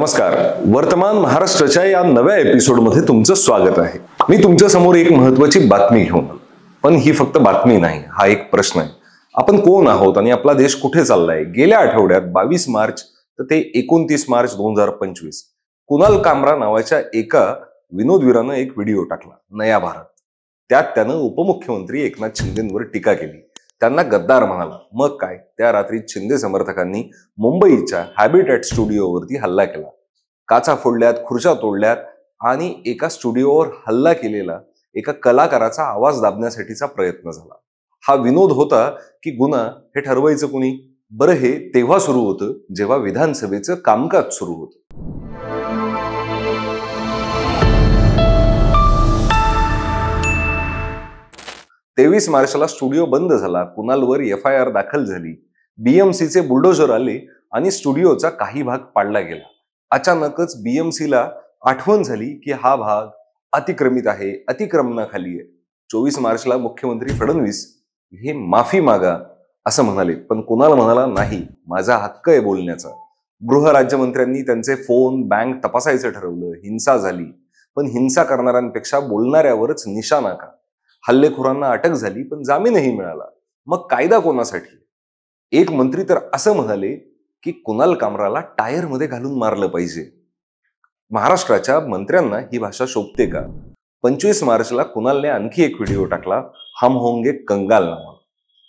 नमस्कार. वर्तमान महाराष्ट्राच्या या नव्या एपिसोडमध्ये तुमचं स्वागत आहे. मी तुमच्या समोर एक महत्त्वाची बातमी घेऊन आलो. पण ही फक्त बातमी नाही, हा एक प्रश्न आहे. आपण कोण आहोत आणि आपला देश कुठे चाललाय? गेल्या आठवड्यात 22 मार्च ते 29 मार्च 2025 कुणाल कामरा नावाच्या एका विनोदवीरानं एक व्हिडिओ टाकला, नया भारत. त्यात त्यानं उपमुख्यमंत्री एकनाथ शिंदेंवर टीका केली, त्यांना गद्दार म्हणाला. मग काय, त्या रात्री शिंदे समर्थकांनी मुंबईच्या हॅबिटॅट स्टुडिओवरती हल्ला केला. काचा फोडल्यात, खुर्च्या तोडल्यात आणि एका स्टुडिओवर हल्ला केलेला एका कलाकाराचा आवाज दाबण्यासाठीचा प्रयत्न झाला. हा विनोद होता की गुन्हा हे ठरवायचं कुणी? बरं, हे तेव्हा सुरू होतं जेव्हा विधानसभेचं कामकाज सुरू होतं. तेवीस मार्चला स्टुडिओ बंद झाला. कुणालवर FIR दाखल झाली. BMCचे बुलडोझर आले आणि स्टुडिओचा काही भाग पाडला गेला. अचानकच BMCला आठवण झाली की हा भाग अतिक्रमित आहे, अतिक्रमणाखाली आहे. 24 मार्चला मुख्यमंत्री फडणवीस हे माफी मागा असं म्हणाले, पण कुणाल म्हणाला, नाही, माझा हक्क आहे बोलण्याचा. गृहराज्यमंत्र्यांनी त्यांचे फोन, बँक तपासायचं ठरवलं. हिंसा झाली, पण हिंसा करणाऱ्यांपेक्षा बोलणाऱ्यावरच निशाणा का? हल्लेखोरांना अटक झाली, पण जामीनही मिळाला. मग कायदा कोणासाठी? एक मंत्री तर असं म्हणाले की कुणाल कामराला टायरमध्ये घालून मारलं पाहिजे. महाराष्ट्राच्या मंत्र्यांना ही भाषा शोभते का? 25 मार्चला कुणालने आणखी एक व्हिडिओ टाकला, हम होंगे कंगाल नावा.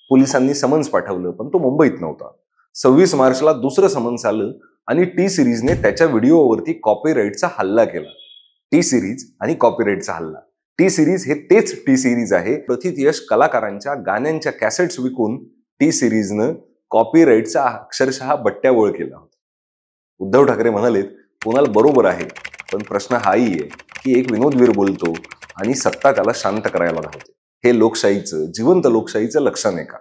पोलिसांनी समन्स पाठवलं, पण तो मुंबईत नव्हता. 26 मार्चला दुसरं समन्स आलं आणि टी सिरीजने त्याच्या व्हिडिओवरती कॉपीराईटचा हल्ला केला. टी सिरीज आणि कॉपीराईटचा हल्ला. टी सिरीज हे तेच टी सिरीज आहे. प्रथित यश कलाकारांच्या गाण्यांच्या कॅसेट्स विकून टी सिरीजनं कॉपीराईटचा अक्षरशः बट्ट्याबोळ केला होता. उद्धव ठाकरे म्हणालेत, कुणाल बरोबर आहे, पण प्रश्न हाही आहे की एक विनोदवीर बोलतो आणि सत्ता त्याला शांत करायला धावते. हे लोकशाहीचं, जिवंत लोकशाहीचं लक्षण आहे का?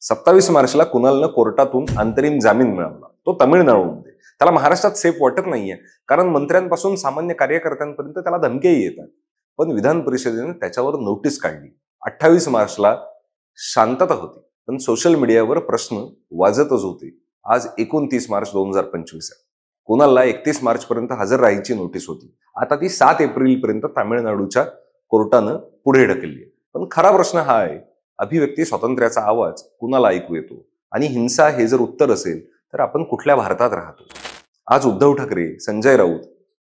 27 मार्चला कुणालनं कोर्टातून अंतरिम जामीन मिळवला. तो तामिळनाडूमध्ये. त्याला महाराष्ट्रात सेफ वाटत नाहीये, कारण मंत्र्यांपासून सामान्य कार्यकर्त्यांपर्यंत त्याला धमक्याही येतात. पण विधान परिषदेने त्याच्यावर नोटीस काढली. 28 मार्चला शांतता होती, पण सोशल मीडियावर प्रश्न वाजतच होते. आज 29 मार्च 2025 आहे. कुणालला 31 मार्च पर्यंत हजर राहायची नोटीस होती. आता ती 7 एप्रिल पर्यंत तामिळनाडूच्या कोर्टानं पुढे ढकलली. पण खरा प्रश्न हा आहे, अभिव्यक्ती स्वातंत्र्याचा आवाज कुणाला ऐकू येतो? आणि हिंसा हे जर उत्तर असेल तर आपण कुठल्या भारतात राहतो? आज उद्धव ठाकरे, संजय राऊत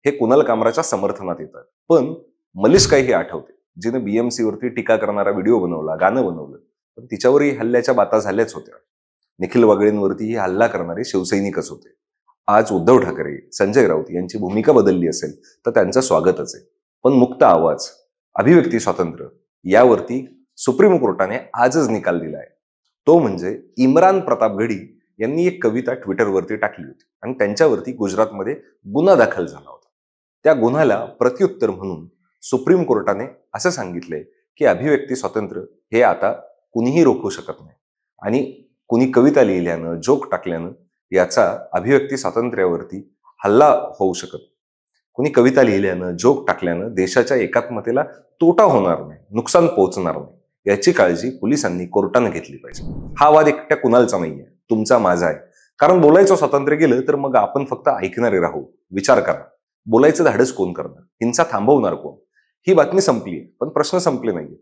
हे कुणाल कामराच्या समर्थनात येतात, पण मलिष्काही हे आठवते, जिने BMC वरती टीका करणारा व्हिडिओ बनवला, गाणं बनवलं, पण तिच्यावरही हल्ल्याच्या बाता झाल्याच होत्या. निखिल वागळेंवरतीही हल्ला करणारे शिवसैनिकच होते. आज उद्धव ठाकरे, संजय राऊत यांची भूमिका बदलली असेल तर त्यांचं स्वागतच आहे. पण मुक्त आवाज, अभिव्यक्ती स्वातंत्र्य यावरती सुप्रीम कोर्टाने आजच निकाल दिलाय. तो म्हणजे इम्रान प्रतापगडी यांनी एक कविता ट्विटरवरती टाकली होती आणि त्यांच्यावरती गुजरातमध्ये गुन्हा दाखल झाला होता. त्या गुन्ह्याला प्रत्युत्तर म्हणून सुप्रीम कोर्टाने असं सांगितलंय की अभिव्यक्ती स्वातंत्र्य हे आता कुणीही रोखू शकत नाही, आणि कुणी कविता लिहिल्यानं, जोक टाकल्यानं याचा अभिव्यक्ती स्वातंत्र्यावरती हल्ला होऊ शकत. कुणी कविता लिहिल्यानं, जोक टाकल्यानं देशाच्या एकात्मतेला तोटा होणार नाही, नुकसान पोहोचणार नाही, याची काळजी पोलिसांनी, कोर्टानं घेतली पाहिजे. हा वाद एकट्या कुणालचा नाहीये, तुमचा, माझा आहे. कारण बोलायचं स्वातंत्र्य गेलं तर मग आपण फक्त ऐकणारे राहू. विचार करा, बोलायचं धाडस कोण करणार? हिंसा थांबवणार कोण? ही बातमी संपली, पण प्रश्न संपले नाहीये.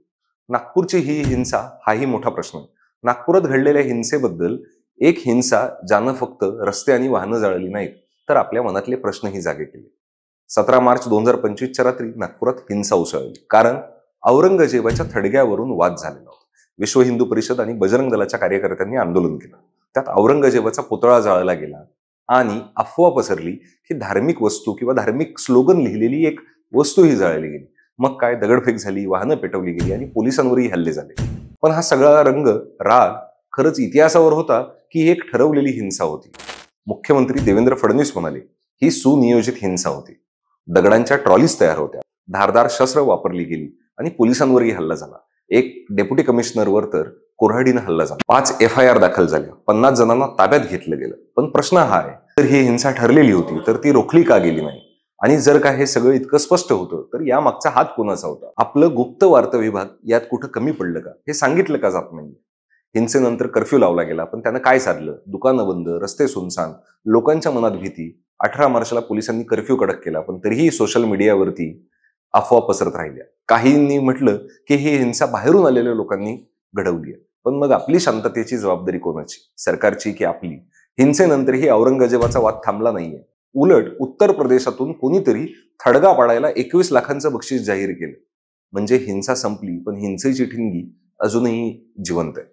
नागपूरची ही हिंसा हाही मोठा प्रश्न आहे. नागपुरात घडलेल्या हिंसेबद्दल, एक हिंसा ज्यानं फक्त रस्ते आणि वाहनं जाळली नाहीत, तर आपल्या मनातले प्रश्नही जागे केले. 17 मार्च 2025च्या रात्री नागपुरात हिंसा उसळली, कारण औरंगजेबाच्या थडग्यावरून वाद झालेला होता. विश्व हिंदू परिषद आणि बजरंग दलाच्या कार्यकर्त्यांनी आंदोलन केलं. त्यात औरंगजेबाचा पुतळा जाळला गेला आणि अफवा पसरली की धार्मिक वस्तू किंवा धार्मिक स्लोगन लिहिलेली एक वस्तू ही जाळली गेली. मग काय, दगडफेक झाली, वाहनं पेटवली गेली आणि पोलिसांवरही हल्ले झाले. पण हा सगळा रंग, राग खरंच इतिहासावर होता की ही एक ठरवलेली हिंसा होती? मुख्यमंत्री देवेंद्र फडणवीस म्हणाले, ही सुनियोजित हिंसा होती. दगडांच्या ट्रॉलीज तयार होत्या, धारदार शस्त्र वापरली गेली आणि पोलिसांवरही हल्ला झाला. एक डेप्युटी कमिशनरवर तर कोऱ्हाडीनं हल्ला झाला. 5 FIR दाखल झाल्या, 50 जणांना ताब्यात घेतलं गेलं. पण प्रश्न हा आहे, तर ही हिंसा ठरलेली होती तर ती रोखली का गेली नाही? आणि जर का हे सगळं इतकं स्पष्ट होतं तर या मागचा हात कोणाचा होता? आपलं गुप्त वार्ता विभाग यात कुठं कमी पडलं का? हे सांगितलं का जात नाही? हिंसेनंतर कर्फ्यू लावला गेला, पण त्यानं काय साधलं? दुकानं बंद, रस्ते सुनसान, लोकांच्या मनात भीती 18 मार्चला पोलिसांनी कर्फ्यू कडक केला, पण तरीही सोशल मीडियावरती अफवा पसरत राहिल्या. काहींनी म्हटलं की ही हिंसा बाहेरून आलेल्या लोकांनी घडवली आहे. पण मग आपली शांततेची जबाबदारी कोणाची, सरकारची की आपली? हिंसेनंतरही औरंगजेबाचा वाद थांबला नाहीये. उलट उत्तर प्रदेशातून कोणीतरी थडगा पाडायला 21 लाखांचं बक्षीस जाहीर केलं. म्हणजे हिंसा संपली, पण हिंसेची ठिणगी अजूनही जिवंत आहे.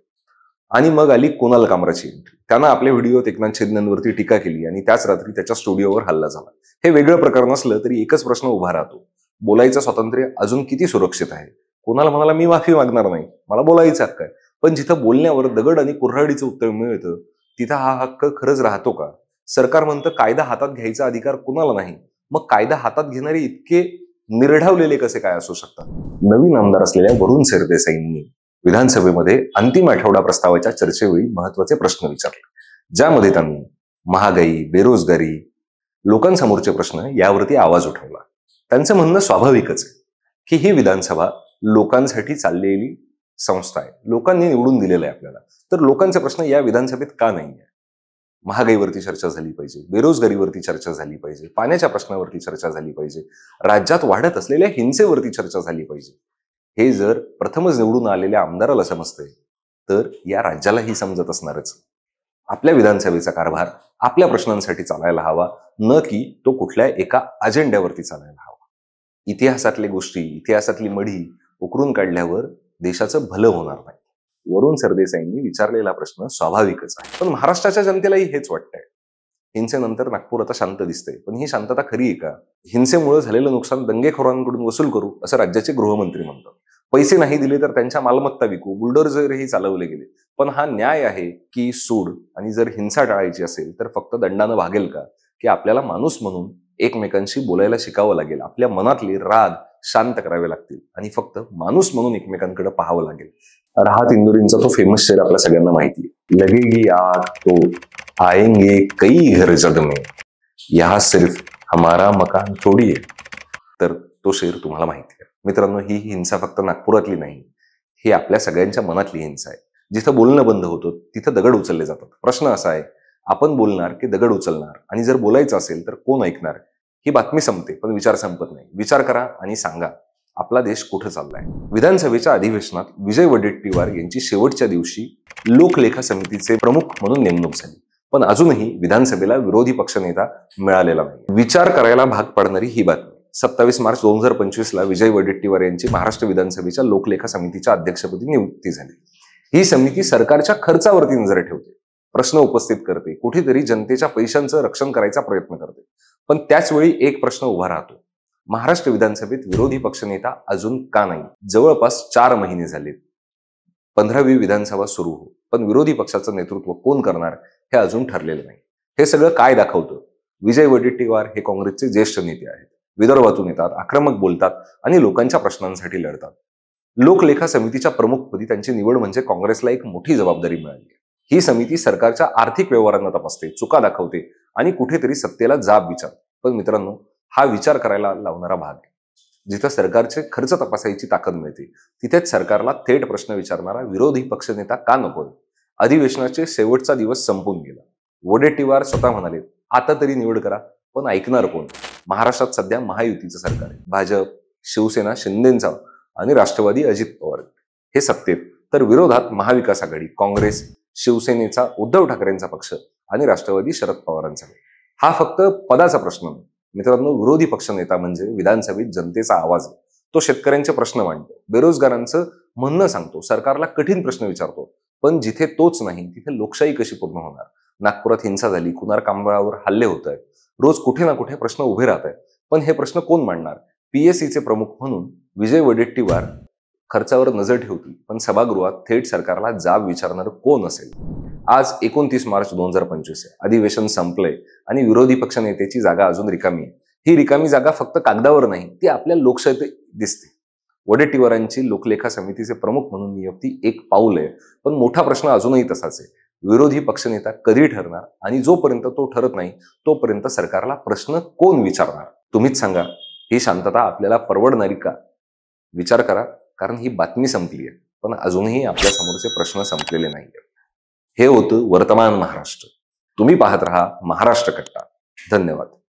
आणि मग आली कुणाल कामराची एंट्री. त्यानं आपल्या व्हिडिओत एकनाथ शिंदेंवरती टीका केली आणि त्याच रात्री त्याच्या स्टुडिओवर हल्ला झाला. हे वेगळं प्रकरण असलं तरी एकच प्रश्न उभा राहतो, बोलायचं स्वातंत्र्य अजून किती सुरक्षित आहे? कुणाल म्हणाला, मी माफी मागणार नाही, मला बोलायचा हक्क आहे. पण जिथं बोलण्यावर दगड आणि कुऱ्हाडीचं उत्तर मिळतं, तिथं हा हक्क खरंच राहतो का? सरकार म्हणतं कायदा हातात घ्यायचा अधिकार कुणाला नाही. मग कायदा हातात घेणारे इतके निर्ढावलेले कसे काय असू शकतात? नवीन आमदार असलेल्या वरुण सरदेसाईंनी विधानसभेमध्ये अंतिम आठवडा प्रस्तावाच्या चर्चेवेळी महत्वाचे प्रश्न विचारले, ज्यामध्ये त्यांनी महागाई, बेरोजगारी, लोकांसमोरचे प्रश्न यावरती आवाज उठवला. त्यांचं म्हणणं स्वाभाविकच आहे की ही विधानसभा लोकांसाठी चाललेली संस्था आहे, लोकांनी निवडून दिलेलं आहे आपल्याला. तर लोकांचे प्रश्न या विधानसभेत का नाही आहे? महागाईवरती चर्चा झाली पाहिजे, बेरोजगारीवरती चर्चा झाली पाहिजे, पाण्याच्या प्रश्नावरती चर्चा झाली पाहिजे, राज्यात वाढत असलेल्या हिंसेवरती चर्चा झाली पाहिजे. हे जर प्रथमच निवडून आलेल्या आमदाराला समजतंय, तर या राज्यालाही समजत असणारच. आपल्या विधानसभेचा कारभार आपल्या प्रश्नांसाठी चालायला हवा, न की तो कुठल्या एका अजेंड्यावरती चालायला हवा. इतिहासातल्या गोष्टी, इतिहासातली मढी उकरून काढल्यावर देशाचं भलं होणार नाही. वरुण सरदेसाईंनी विचारलेला प्रश्न स्वाभाविकच आहे, पण महाराष्ट्राच्या जनतेलाही हेच वाटतंय. हिंसेनंतर नागपूर आता शांत दिसतंय, पण ही शांतता खरी आहे का? हिंसेमुळे झालेलं नुकसान दंगेखोरांकडून वसूल करू असं राज्याचे गृहमंत्री म्हणतात. पैसे नाही दिले तर त्यांच्या मालमत्ता विकू, बुलडोझरही चालवले गेले. पण हा न्याय आहे की सूड? आणि जर हिंसा टाळायची असेल तर फक्त दंडानं भागेल का? की आपल्याला माणूस म्हणून एकमेकांशी बोलायला शिकावं लागेल, आपल्या मनातले राग शांत करावे लागतील आणि फक्त माणूस म्हणून एकमेकांकडे पाहावं लागेल. राहत इंदुरींचा तो फेमस शेर आपल्या सगळ्यांना माहिती आहे, लगेगी आग तो आएंगे कई घर जग में, यहां सिर्फ हमारा मकान थोडी आहे. तर तो शेर तुम्हाला माहिती आहे. मित्रांनो, ही हिंसा फक्त नागपुरातली नाही, ही आपल्या सगळ्यांच्या मनातली हिंसा आहे. जिथं बोलणं बंद होतं तिथं दगड उचलले जातात. प्रश्न असा आहे, आपण बोलणार की दगड उचलणार? आणि जर बोलायचं असेल तर कोण ऐकणार? ही बातमी संपते, पण विचार संपत नाही. विचार करा आणि सांगा, आपला देश कुठं चाललाय? विधानसभेच्या अधिवेशनात विजय वडेट्टीवार यांची शेवटच्या दिवशी लोकलेखा समितीचे प्रमुख म्हणून नेमणूक झाली, पण अजूनही विधानसभेला विरोधी पक्षनेता मिळालेला नाही. विचार करायला भाग पाडणारी ही बातमी. 27 मार्च 2025ला विजय वडेट्टीवार यांची महाराष्ट्र विधानसभेच्या लोकलेखा समितीच्या अध्यक्षपदी नियुक्ती झाली. ही समिती सरकारच्या खर्चावरती नजर ठेवते, प्रश्न उपस्थित करते, कुठेतरी जनतेच्या पैशांचं रक्षण करायचा प्रयत्न करते. पण त्याचवेळी एक प्रश्न उभा राहतो, महाराष्ट्र विधानसभेत विरोधी पक्षनेता अजून का नाही? जवळपास 4 महिने झालेत. 15वी विधानसभा सुरू हो, पण विरोधी पक्षाचं नेतृत्व कोण करणार हे अजून ठरलेलं नाही. हे सगळं काय दाखवतं? विजय वडेट्टीवार हे काँग्रेसचे ज्येष्ठ नेते आहेत, विदर्भातून येतात, आक्रमक बोलतात आणि लोकांच्या प्रश्नांसाठी लढतात. लोकलेखा समितीच्या प्रमुखपदी त्यांची निवड म्हणजे काँग्रेसला एक मोठी जबाबदारी मिळाली. ही समिती सरकारच्या आर्थिक व्यवहारांना तपासते, चुका दाखवते आणि कुठेतरी सत्तेला जाब विचारते. पण मित्रांनो, हा विचार करायला लावणारा भाग आहे. जिथं सरकारचे खर्च तपासायची ताकद मिळते, तिथेच सरकारला थेट प्रश्न विचारणारा विरोधी पक्षनेता का नकोय? अधिवेशनाचे शेवटचा दिवस संपून गेला. वडेट्टीवार स्वतः म्हणाले, आता तरी निवड करा. पण ऐकणार कोण? महाराष्ट्रात सध्या महायुतीचं सरकार आहे. भाजप, शिवसेना शिंदेंचा आणि राष्ट्रवादी अजित पवार हे सत्तेत, तर विरोधात महाविकास आघाडी, काँग्रेस, शिवसेनेचा उद्धव ठाकरेंचा पक्ष आणि राष्ट्रवादी शरद पवारांचा. हा फक्त पदाचा प्रश्न नाही मित्रांनो. विरोधी पक्षनेता म्हणजे विधानसभेत जनतेचा आवाज आहे. तो शेतकऱ्यांचे प्रश्न मांडतो, बेरोजगारांचं म्हणणं सांगतो, सरकारला कठीण प्रश्न विचारतो. पण जिथे तोच नाही तिथे लोकशाही कशी पूर्ण होणार? नागपुरात हिंसा झाली, कुणाल कामरावर हल्ले होत आहेत, रोज कुठे ना कुठे प्रश्न उभे राहत आहेत. पण हे प्रश्न कोण मांडणार? पीएससीचे प्रमुख म्हणून विजय वडेट्टीवार खर्चावर नजर ठेवतील, पण सभागृहात थेट सरकारला जाब विचारणार कोण असेल? आज 29 मार्च 2025 आहे. अधिवेशन संपलंय आणि विरोधी पक्षनेत्याची जागा अजून रिकामी आहे. ही रिकामी जागा फक्त कागदावर नाही, ती आपल्या लोकशाहीत दिसते. वडेट्टीवारांची लोकलेखा समितीचे प्रमुख म्हणून नियुक्ती एक पाऊल आहे, पण मोठा प्रश्न अजूनही तसाच आहे. विरोधी पक्षनेता कधी ठरणार? आणि जोपर्यंत तो ठरत नाही तोपर्यंत सरकारला प्रश्न कोण विचारणार? तुम्हीच सांगा, ही शांतता आपल्याला परवडणारी का? विचार करा, कारण ही बातमी संपली आहे, पण अजूनही आपल्या समोरचे प्रश्न संपलेले नाहीये. हे होतं वर्तमान महाराष्ट्र. तुम्ही पाहत रहा महाराष्ट्र कट्टा. धन्यवाद.